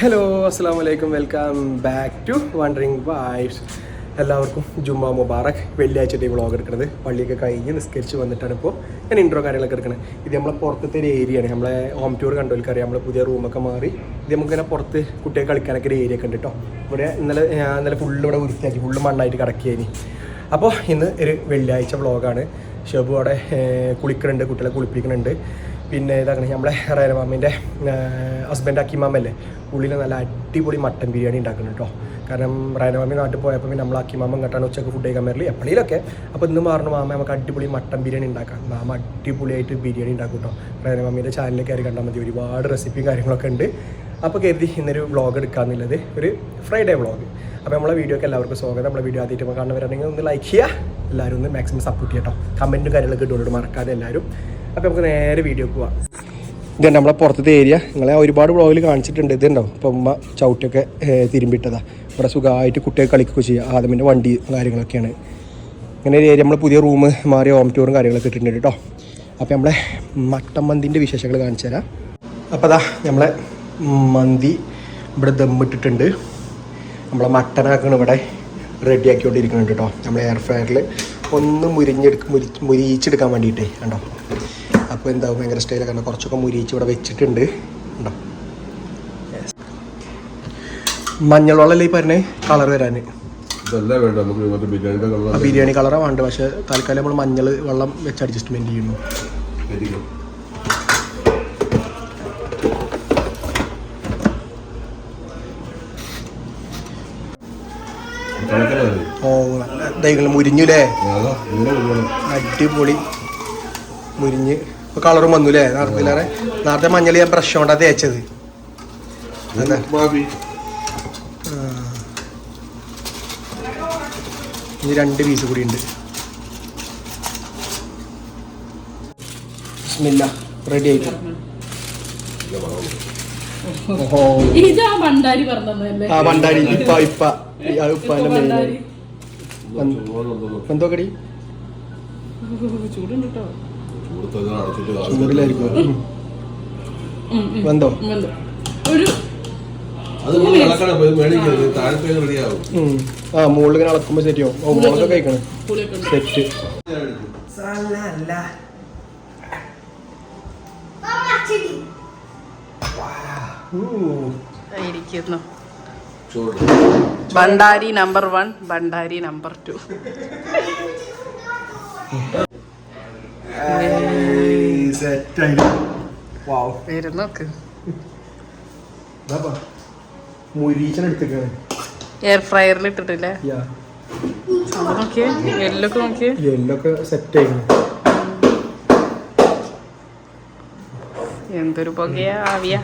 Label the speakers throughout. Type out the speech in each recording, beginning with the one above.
Speaker 1: Hello അസ്സലാമലൈക്കും welcome back to wandering vibes. എല്ലാവർക്കും ജുമ്മാ മുബാറക്. വെള്ളിയാഴ്ച വ്ളോഗ് എടുക്കുന്നത് പള്ളിയൊക്കെ കഴിഞ്ഞ് നിസ്കരിച്ച് വന്നിട്ടാണ് ഇപ്പോൾ ഞാൻ ഇൻട്രോ കാര്യങ്ങളൊക്കെ എടുക്കുന്നത്. ഇത് നമ്മളെ പുറത്തത്തെ ഒരു ഏരിയയാണ്. നമ്മളെ ഹോം ടൂർ കണ്ടവർക്കറിയാം. നമ്മൾ പുതിയ റൂമൊക്കെ മാറി ഇത് നമുക്കിങ്ങനെ പുറത്ത് കുട്ടികൾ കളിക്കാനൊക്കെ ഒരു ഏരിയ ഒക്കെ ഉണ്ട് കേട്ടോ. ഇവിടെ ഇന്നലെ ഫുള്ള് ഇവിടെ വൃത്തിയാക്കി ഫുള്ള് മണ്ണായിട്ട് കിടക്കുകയാണ്. അപ്പോൾ ഇന്ന് ഒരു വെള്ളിയാഴ്ച വ്ളോഗാണ്. ഷെബു അവിടെ കുളിക്കുന്നുണ്ട്, കുട്ടികളെ കുളിപ്പിക്കുന്നുണ്ട്. പിന്നെ ഇതാണ് നമ്മളെ റേനമാമിൻ്റെ ഹസ്ബൻഡ് അക്കിമാമല്ലേ, ഉള്ളിൽ നല്ല അടിപൊളി മട്ടൻ ബിരിയാണി ഉണ്ടാക്കുന്നു കേട്ടോ. കാരണം റേനമാമി നാട്ടിൽ പോയപ്പോൾ പിന്നെ നമ്മൾ അക്കിമാമ ഇങ്ങോട്ടാണ് ഉച്ചക്ക് ഫുഡ് കഴിക്കാൻ വരല് എപ്പോഴേലൊക്കെ. അപ്പോൾ ഇന്ന് മാറണം മാമ നമുക്ക് അടിപൊളി മട്ടൻ ബിരിയാണി ഉണ്ടാക്കാം. മാമ അടിപൊളിയായിട്ട് ബിരിയാണി ഉണ്ടാക്കും കേട്ടോ. റേനമാമിൻ്റെ ചാനലിൽ കയറി കണ്ടാൽ മതി, ഒരുപാട് റെസിപ്പിയും കാര്യങ്ങളൊക്കെ ഉണ്ട്. അപ്പോൾ കരുതി ഇന്നൊരു വ്ളോഗ് എടുക്കാമെന്നുള്ളത്, ഒരു ഫ്രൈഡേ വ്ളോഗ്. അപ്പോൾ നമ്മളെ വീഡിയോക്ക് എല്ലാവർക്കും സ്വാഗതം. നമ്മളെ വീഡിയോ ആദ്യമായിട്ട് കാണുന്നവരാണെങ്കിൽ ഒന്ന് ലൈക്ക് ചെയ്യുക, എല്ലാവരും ഒന്ന് മാക്സിമം സപ്പോർട്ട് ചെയ്യാം കേട്ടോ. കമൻറ്റും കാര്യങ്ങളൊക്കെ ഇട്ടുകൊണ്ട് മറക്കാതെ എല്ലാവരും. അപ്പോൾ നമുക്ക് നേരെ വീഡിയോക്ക് പോവാം. ഇതുണ്ട് നമ്മളെ പുറത്തത്തെ ഏരിയ. നിങ്ങളെ ഒരുപാട് വ്ളോഗിൽ കാണിച്ചിട്ടുണ്ട്. ഇതുണ്ടോ അപ്പോൾ ഉമ്മ ചവിട്ടിയൊക്കെ തിരുമ്പിട്ടതാണ്. ഇവിടെ സുഖമായിട്ട് കുട്ടികൾ കളിക്കുകയൊക്കെ ചെയ്യുക. ആദമിൻ്റെ വണ്ടി കാര്യങ്ങളൊക്കെയാണ്. ഇങ്ങനെ ഒരു ഏരിയ നമ്മൾ പുതിയ റൂം മാറി ഹോം ടൂറും കാര്യങ്ങളൊക്കെ ഇട്ടിട്ടുണ്ട് കേട്ടോ. അപ്പോൾ നമ്മളെ മട്ടൻ മന്തിൻ്റെ വിശേഷങ്ങൾ കാണിച്ചു തരാം. അപ്പോൾ അതാ നമ്മളെ മന്തി ഇവിടെ ദമ്മിട്ടിട്ടുണ്ട്. നമ്മളെ മട്ടനാക്കണം ഇവിടെ റെഡിയാക്കിക്കൊണ്ടിരിക്കുന്നുണ്ട് കേട്ടോ. നമ്മൾ എയർ ഫ്രയറിൽ ഒന്ന് മുരിച്ചെടുക്കാൻ വേണ്ടിയിട്ടേ കണ്ടോ. അപ്പോൾ എന്താവും ഭയങ്കര സ്റ്റൈലൊക്കെ കണ്ടോ. കുറച്ചൊക്കെ മുരിച്ച് ഇവിടെ വെച്ചിട്ടുണ്ട് കണ്ടോ. മഞ്ഞൾ വെള്ളമല്ലേ ഈ പറഞ്ഞേ കളർ വരാൻ. ബിരിയാണി കളറാണ് വേണ്ടത്, പക്ഷേ തൽക്കാലം നമ്മൾ മഞ്ഞൾ വെള്ളം വെച്ച് അഡ്ജസ്റ്റ്മെൻറ്റ് ചെയ്യുന്നു. ഓ നല്ല മുരിഞ്ഞുല്ലേ, അടിപൊളി മുരിഞ്ഞ്. ഇപ്പോൾ കളറും വന്നു അല്ലേ. നേരത്തെ മഞ്ഞൾ ഞാൻ ബ്രഷ് കൊണ്ടാ തേച്ചത്. ഇനി 2 പീസ് കൂടി ഉണ്ട്. ബിസ്മില്ലാ, റെഡി ആയിട്ട്. ആ ഭണ്ടാരി ഇപ്പ എന്തോ കടി ചൂടിലായിരിക്കും. വെന്തോ ആ മുകളിൽ ഇങ്ങനെ അളക്കുമ്പോ ശരിയാവും. മുളകൊക്കെ കഴിക്കണം set.
Speaker 2: Bhandari number 1, Bhandari number 2. Air ഫ്രയറിൽ ഇട്ടിട്ടില്ലേ. എന്തൊരു പുകയാ, ആവിയാ.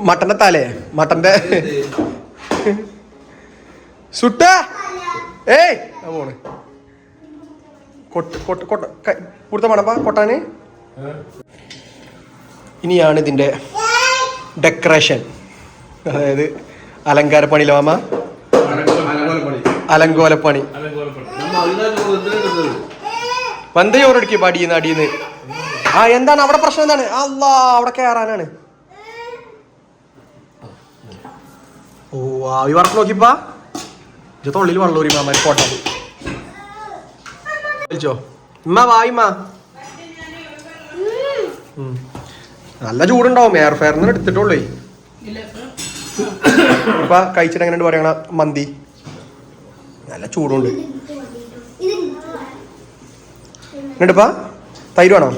Speaker 1: മട്ടന്റെ തലേ മട്ടന്റെ സുട്ട ഏയ് പോണ് കൊടുത്ത മണപ്പാ കൊട്ടാന്. ഇനിയാണ് ഇതിന്റെ ഡെക്കറേഷൻ, അതായത് അലങ്കാരപ്പണിയിലോ മാമ, അലങ്കോലപ്പണി. വന്ത ചോറടിക്കും അടിയുന്ന അടിയുന്ന്. ആ എന്താണ് അവിടെ പ്രശ്നം, എന്താണ്? അല്ലാ അവിടെ കയറാനാണ്. ഓ ആവി വറക്ക് നോക്കിപ്പാ. തൊള്ളിൽ വെള്ളൂരി മാമാര് പോട്ടാ വിളിച്ചോ. ഉമ്മ വായിമ്മ. നല്ല ചൂടുണ്ടാവും. എയർ ഫെയറിന് എടുത്തിട്ടുള്ളേ. ഇപ്പൊ കഴിച്ചിട്ട് എങ്ങനെയുണ്ട് പറയണ മന്തി? നല്ല ചൂടുണ്ട്. എന്നിട്ടിപ്പാ തൈര് വേണോ?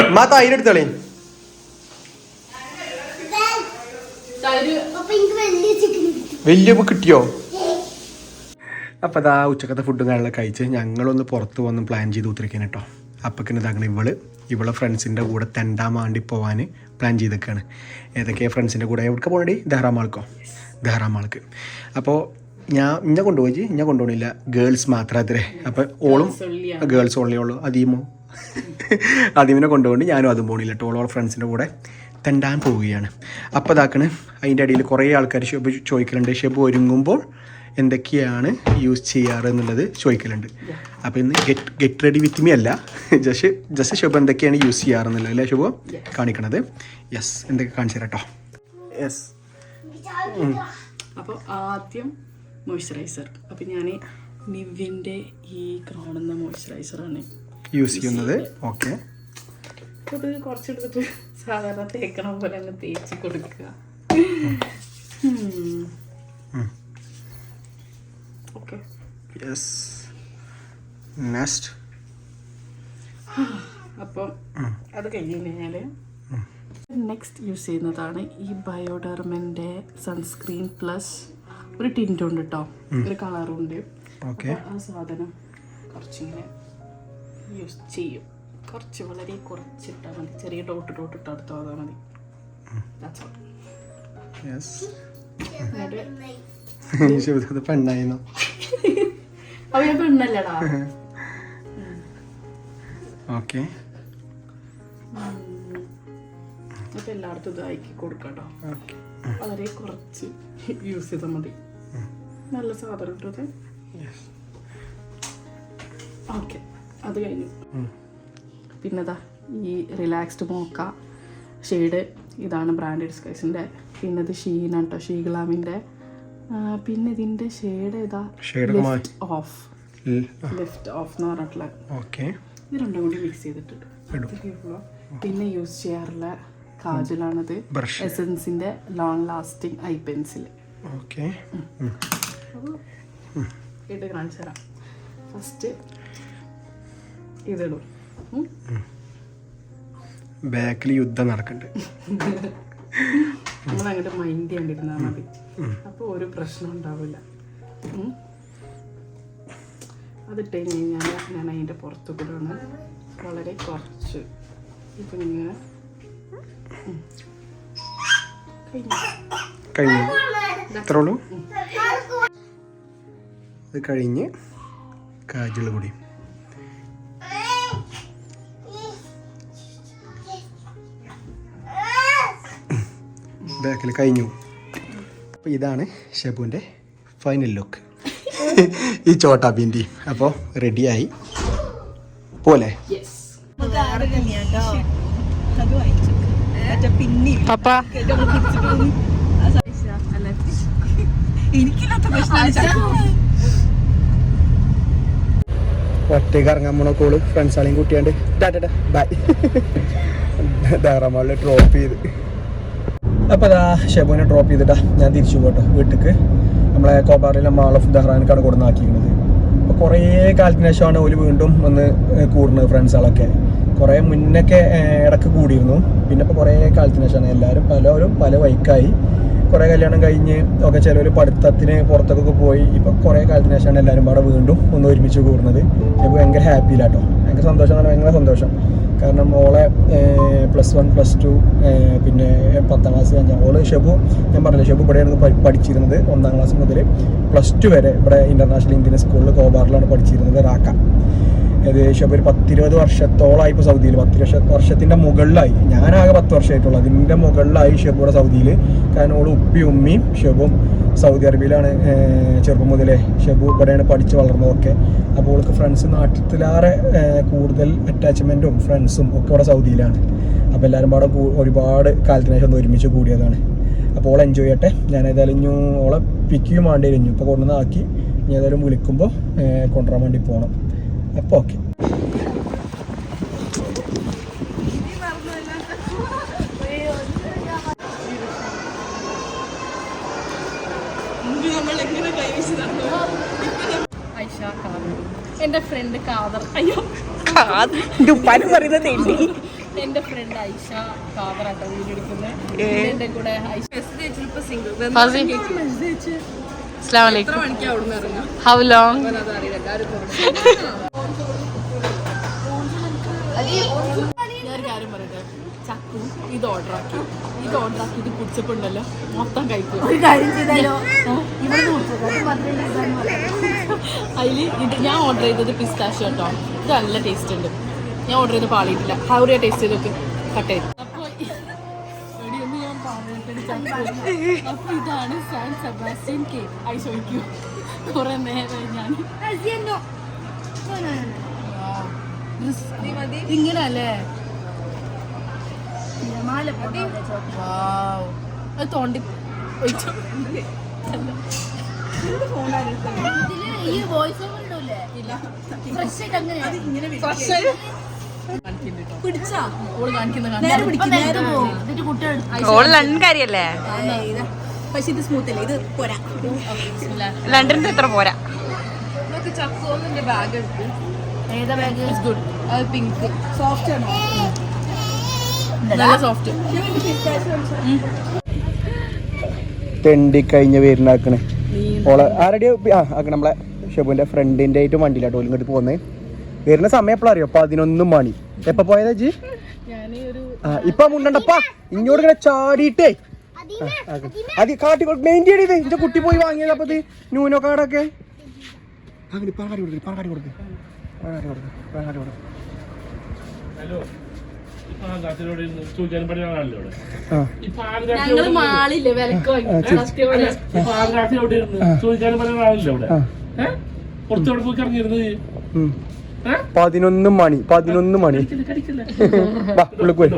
Speaker 1: ഉമ്മ തൈര് എടുത്തോളേ. വലിയ കിട്ടിയോ? അപ്പോൾ അതാ ഉച്ചക്കത്തെ ഫുഡും കാര്യങ്ങളൊക്കെ കഴിച്ച് ഞങ്ങളൊന്ന് പുറത്ത് വന്ന് പ്ലാൻ ചെയ്ത് ഉത്തരിക്കാൻ കേട്ടോ. അപ്പൊക്കിന് ഇതാകണം ഇവളെ ഫ്രണ്ട്സിൻ്റെ കൂടെ തെണ്ടാൻ വേണ്ടി പോകാൻ പ്ലാൻ ചെയ്തൊക്കെയാണ്. ഏതൊക്കെയാണ് ഫ്രണ്ട്സിൻ്റെ കൂടെ? എവിടെ പോകണേ? ദഹ്റാമാൾക്ക്. അപ്പോൾ ഞാൻ കൊണ്ടുപോയി, ഞാൻ കൊണ്ടുപോകണില്ല, ഗേൾസ് മാത്രം അത്രേ. അപ്പോൾ ഓളും ഗേൾസ് ഓൺലി ഉള്ളൂ. അദീമിനെ കൊണ്ടുപോകണ്ട്, ഞാനും അതും പോകണില്ല കേട്ടോ. ഓളോളെ ഫ്രണ്ട്സിൻ്റെ കൂടെ തെണ്ടാൻ പോവുകയാണ്. അപ്പോൾ ഇതാക്കണ് അതിൻ്റെ അടിയിൽ കുറേ ആൾക്കാർ ഷെബ് ചോദിക്കലുണ്ട്, ഷെബ് ഒരുങ്ങുമ്പോൾ എന്തൊക്കെയാണ് യൂസ് ചെയ്യാറ് എന്നുള്ളത് ചോദിക്കലുണ്ട്. അപ്പോൾ ഇന്ന് ഗെറ്റ് റെഡി വിത്ത് മീ അല്ല, ജസ്റ്റ് ഷെബ് എന്തൊക്കെയാണ് യൂസ് ചെയ്യാറെന്നുള്ളത് അല്ലേ ഷെബ് കാണിക്കണത്. യെസ്, എന്തൊക്കെ കാണിച്ചു തരാം കേട്ടോ. യെസ്,
Speaker 2: അപ്പോൾ ആദ്യം മോയ്സ്ചറൈസർ. അപ്പം ഞാൻ നിവ്യൻ്റെ ഈ കാണുന്ന മോയ്സ്ചറൈസറാണ്
Speaker 1: യൂസ് ചെയ്യുന്നത്. ഓക്കെ,
Speaker 2: അത് കുറച്ചെടുത്തിട്ട് സാധാരണ തേക്കണം പോലെ അങ്ങ് തേച്ച് കൊടുക്കുക. Okay,
Speaker 1: yes. നെക്സ്റ്റ്
Speaker 2: അപ്പം അത് കഴിഞ്ഞ് കഴിഞ്ഞാൽ നെക്സ്റ്റ് യൂസ് ചെയ്യുന്നതാണ് ഈ ബയോഡെർമൻ്റെ സൺസ്ക്രീൻ പ്ലസ് ഒരു ടിൻറ്റും ഉണ്ട് കേട്ടോ, ഒരു കളറും ഉണ്ട്.
Speaker 1: ഓക്കെ,
Speaker 2: ആ സാധനം കുറച്ചിങ്ങനെ യൂസ് ചെയ്യും. കുറച്ച് വളരെ കുറച്ചിട്ടാൽ മതി, ചെറിയ ഡോട്ട് ഇട്ട് അടുത്ത് പോകാൻ മതി.
Speaker 1: പെണ്ണായിരുന്നു.
Speaker 2: അവ ഞാൻ പെണ്ണല്ലടാ.
Speaker 1: ഓക്കെ,
Speaker 2: അപ്പം എല്ലായിടത്തും ഇത് ആക്കി കൊടുക്കാം കേട്ടോ. വളരെ കുറച്ച് യൂസ് ചെയ്താൽ മതി. നല്ല സാധനം കിട്ടുന്നത്. ഓക്കെ, അത് കഴിഞ്ഞു. പിന്നെതാ ഈ റിലാക്സ്ഡ് മോക്ക ഷെയ്ഡ്, ഇതാണ് ബ്രാൻഡഡ് സ്കൈസിൻ്റെ. പിന്നെ ഇത് ഷീനാണ് കേട്ടോ, ഷീഗ്ലാമിൻ്റെ. പിന്നെ ഇതിൻ്റെ ഷെയ്ഡ് ഏതാ, ലിഫ്റ്റ് ഓഫ് എന്ന് പറഞ്ഞിട്ടുള്ള.
Speaker 1: ഓക്കെ,
Speaker 2: ഇത് രണ്ടും കൂടി മിക്സ് ചെയ്തിട്ടുണ്ട്. പിന്നെ യൂസ് ചെയ്യാറുള്ള കാജലാണത്, എസൻസിൻ്റെ long lasting eye pencil.
Speaker 1: Okay,
Speaker 2: ഇത് കാണിച്ചു തരാം. ഫസ്റ്റ് ഇതിടും.
Speaker 1: ബാക്കിൽ യുദ്ധം നടക്കുന്നുണ്ട്.
Speaker 2: നമ്മൾ അങ്ങോട്ട് മൈൻഡ് ചെയ്യാണ്ടിരുന്നാൽ മതി, അപ്പോൾ ഒരു പ്രശ്നം ഉണ്ടാവില്ല. അതിട്ട് കഴിഞ്ഞാൽ ഞാൻ അതിൻ്റെ പുറത്തു കൂടെയാണ് വളരെ കുറച്ച് ഇപ്പം ഇങ്ങനെ
Speaker 1: കഴിഞ്ഞു. ഇത്രേ ഉള്ളൂ. ഇത് കഴിഞ്ഞ് കാജൽ കൂടി. ബാക്കിൽ കഴിഞ്ഞു. അപ്പോൾ ഇതാണ് ഷെബുവിൻ്റെ ഫൈനൽ ലുക്ക്. ഈ ചോട്ടാ ബിന്ദി അപ്പോൾ റെഡിയായി പോലെ. ഒറ്റയ്ക്ക് ഇറങ്ങാൻ പോണ കോള് ഫ്രണ്ട്സാളെയും കൂട്ടിയാണ്ട് ബൈ ധാരാമാളിൽ ഡ്രോപ്പ് ചെയ്ത്. അപ്പോൾ അതാ ഷെബുവിനെ ഡ്രോപ്പ് ചെയ്തിട്ടാ ഞാൻ തിരിച്ചു പോട്ടോ വീട്ടിലേക്ക്. നമ്മളെ കോബാറിലെ മാൾ ഓഫ് ദഹ്റാനിക്കാണ് കൊടുന്നാക്കിയിരുന്നത്. അപ്പോൾ കുറേ കാലത്തിന് ശേഷമാണ് ഒരു വീണ്ടും ഒന്ന് കൂടുന്നത് ഫ്രണ്ട്സുകളൊക്കെ. കുറേ മുന്നൊക്കെ ഇടയ്ക്ക് കൂടിയിരുന്നു. പിന്നെ ഇപ്പോൾ കുറേ കാലത്തിന് ശേഷമാണ് എല്ലാവരും പലരും പല വൈക്കായി. കുറേ കല്യാണം കഴിഞ്ഞ് ഒക്കെ ചിലവർ പഠിത്തത്തിന് പുറത്തൊക്കെ പോയി. ഇപ്പോൾ കുറേ കാലത്തിന് ശേഷമാണ് എല്ലാവരും അവിടെ വീണ്ടും ഒന്ന് ഒരുമിച്ച് കൂടുന്നത്. ഇപ്പോൾ ഭയങ്കര ഹാപ്പിയിലാട്ടോ, ഭയങ്കര സന്തോഷമാണ്, ഭയങ്കര സന്തോഷം. കാരണം ഓളെ +1 +2 പിന്നെ 10ാം ക്ലാസ് കഴിഞ്ഞാൽ ഓള് ഷെബു, ഞാൻ പറഞ്ഞില്ല ഷെബു ഇവിടെയാണ് പഠിച്ചിരുന്നത്. 1ാം ക്ലാസ് മുതൽ +2 വരെ ഇവിടെ ഇൻ്റർനാഷണൽ ഇന്ത്യൻ സ്കൂളിൽ കോബാറിലാണ് പഠിച്ചിരുന്നത്, റാക്ക. ഏകദേശം ഒരു 10-20 വർഷത്തോളമായി ഇപ്പോൾ സൗദിയിൽ. 10 വർഷത്തിൻ്റെ മുകളിലായി. ഞാനാകെ 10 വർഷമായിട്ടുള്ളൂ. അതിൻ്റെ മുകളിലായി ഷെബുടെ സൗദിയിൽ. കാരണം ഓള് ഉമ്മയും ഷെബും സൗദി അറേബ്യയിലാണ് ചെറുപ്പം മുതലേ. ഷെബു ഇവിടെയാണ് പഠിച്ച് വളർന്നതൊക്കെ. അപ്പോൾ ഓൾക്ക് ഫ്രണ്ട്സ് നാട്ടിലേറെ കൂടുതൽ അറ്റാച്ച്മെൻറ്റും ഫ്രണ്ട്സും ഒക്കെ ഇവിടെ സൗദിയിലാണ്. അപ്പോൾ എല്ലാവരും പാടെ ഒരുപാട് കാലത്തിന് ശേഷം ഒന്ന് ഒരുമിച്ച് കൂടിയതാണ്. അപ്പോൾ ഓളെ എൻജോയ് ചെയ്യട്ടെ. ഞാൻ ഏതായാലും ഇനി ഓളെ പിക്കും വേണ്ടി കഴിഞ്ഞു. ഇപ്പോൾ കൊണ്ടുവന്നാക്കി ഇനി ഏതായാലും വിളിക്കുമ്പോൾ കൊണ്ടുവരാൻ വേണ്ടി പോകണം. അപ്പോൾ ഓക്കെ.
Speaker 2: എൻ്റെ ഫ്രണ്ട് കാദർ, അയ്യോ
Speaker 3: പറയുന്നത്
Speaker 2: എൻ്റെ ഫ്രണ്ട് ഐഷ കാദറാട്ടോ വീഡിയോ എടുക്കുന്നത്. എൻ്റെ കൂടെ
Speaker 3: ഹൗ ലോങ്
Speaker 2: ഞാനൊരു കാര്യം പറയട്ടെ, ചക്കു ഇത് ഓർഡറാക്കി ഇത് കുടിച്ചപ്പോൾ ഉണ്ടല്ലോ മൊത്തം കഴിക്കും.
Speaker 3: ഒരു കാര്യം ചെയ്താലോ,
Speaker 2: അതിൽ ഇത് ഞാൻ ഓർഡർ ചെയ്തത് പിസ്താഷ്യോ കേട്ടോ. ഇത് നല്ല ടേസ്റ്റ് ഉണ്ട്. ഞാൻ ഓർഡർ ചെയ്ത് പാളിയിട്ടില്ല. ഹൗറിയ ടേസ്റ്റ് ചെയ്ത് നോക്ക്, കട്ട് ചെയ്ത്. അപ്പോൾ ഒന്ന് ഞാൻ പറഞ്ഞിട്ട് അപ്പോൾ ഇതാണ് സാൻ സെബാസ്റ്റ്യൻ കേക്ക്. ഐ ചോദിക്കൂ കുറേ നേരമായി ഞാൻ ഇങ്ങനെ അല്ലേ. അത് തോണ്ടി ഒഴിച്ചോ.
Speaker 3: ഈ വോയിസ് ഓവർ ഇടൂലേ? ഫ്രഷ് ആയിട്ട് അങ്ങനെ
Speaker 2: പിടിച്ചാ ഓള് കാണിക്കുന്ന
Speaker 3: എന്നിട്ട് കുട്ടികൾ
Speaker 4: ഓള് ലണ്ടൻ കാര്യല്ലേ?
Speaker 2: പക്ഷെ ഇത് സ്മൂത്ത് അല്ലേ, ഇത് പോരാ.
Speaker 4: ലണ്ടനിൽ എത്ര പോരാ.
Speaker 2: ചക്കോന്നിന്റെ ബാഗ് എടുത്ത്.
Speaker 3: ഏതാ ബാഗ്?
Speaker 2: ഗുഡ്. അത് പിങ്ക് സോഫ്റ്റ് ആണോ? നല്ല സോഫ്റ്റ്.
Speaker 1: തെണ്ടി കഴിഞ്ഞ പേരിനാക്കണേ ഓളെ ആരുടെ ആക്കണ നമ്മളെ ഷെബുവിന്റെ ഫ്രണ്ടിന്റെ ആയിട്ട് വണ്ടിയിലാട്ടോ ഓലും ഇങ്ങോട്ട് പോകുന്നത്. വരുന്ന സമയം എപ്പോഴും അറിയോ? 11 മണി. എപ്പ പോയതാ ജി? ഇപ്പൊ മുണ്ടണ്ടപ്പാ ഇങ്ങോട്ട് ഇങ്ങനെ ചാടിയിട്ടേ അത് കാട്ടി മെയിൻ ചെയ്ത് എന്റെ കുട്ടി പോയി വാങ്ങിയത്. അപ്പൊ ന്യൂനോ കാർഡൊക്കെ പാങ്ങാടി കൊടുക്ക് പാങ്ങാടി കൊടുക്ക് പാങ്ങാടി കൊടുക്ക് പാങ്ങാടി കൊടുക്ക്.
Speaker 2: ഞങ്ങള് മാളില്ലേ വിലക്ക് വാങ്ങി.
Speaker 1: 11 മണി 11 മണി. വാ ഉള്ളിൽ പോയി.